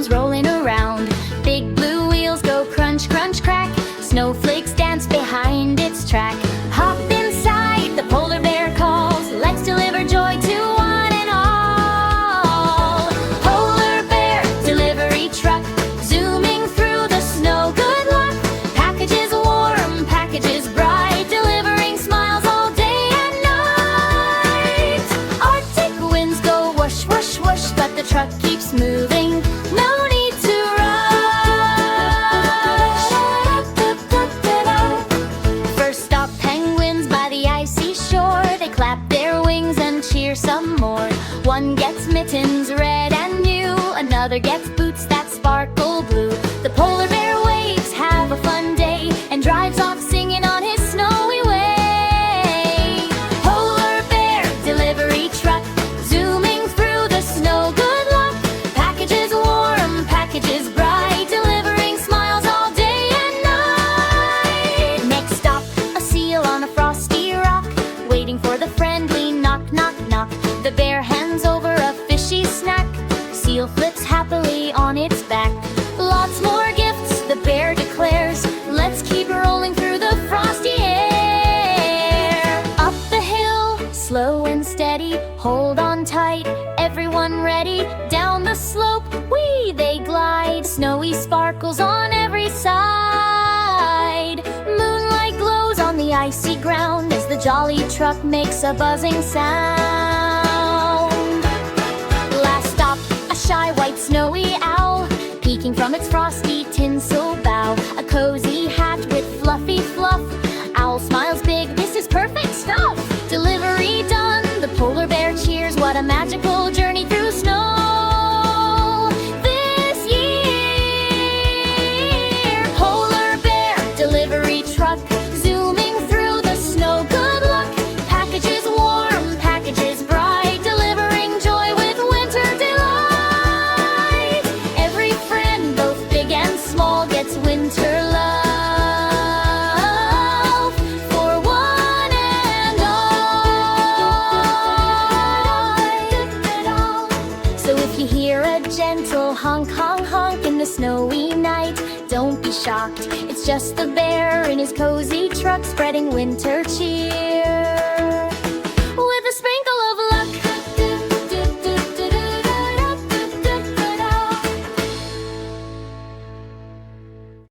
snowballs rolling around. Big blue wheels go crunch, crunch, crack. Snowflakes dance behind its track. Hop inside, the polar bear calls. Let's deliver joy to one and all. Polar bear delivery truck, zooming through the snow. Good luck. Packages warm, packages bright, delivering smiles all day and night. Arctic winds go whoosh, whoosh, whoosh, but the truck keeps moving. No need to rush. First stop, penguins by the icy shore. They clap their wings and cheer some more. One gets mittens red and new, another gets boots that sparkle blue. The polar bear waves, have a fun day, and drives off singing on his snowy way. Polar bear delivery truck, zooming through the snow. Good luck. Packages warm, packages bright, delivering smiles all day and night. Next stop, a seal on a frosty rock, waiting for the friendly knock, knock, knock. The bear hands over a fishy snack. Seal flips happily on its back. Lots more gifts, the bear declares. Let's keep rolling through the frosty air. Up the hill, slow and steady, hold on tight, everyone ready. Down the slope, whee, they glide. Snowy sparkles on every side. Moonlight glows on the icy ground as the jolly truck makes a buzzing sound. Last stop, a shy white snowy owl, peeking from its frosty tinsel bough. A cozy hat with fluffy fluff. Owl smiles big, this is perfect stuff. Delivery done, the polar bear cheers. What a magical journey through snow this year. Polar bear delivery truck, zooming through the snow. Good luck. Packages warm, packages bright, delivering joy with winter delight. Every friend, both big and small, gets winter love for one and all. So if you hear a gentle honk, honk, honk in the snowy night, don't be shocked. It's just the bear in his cozy truck, spreading winter cheer.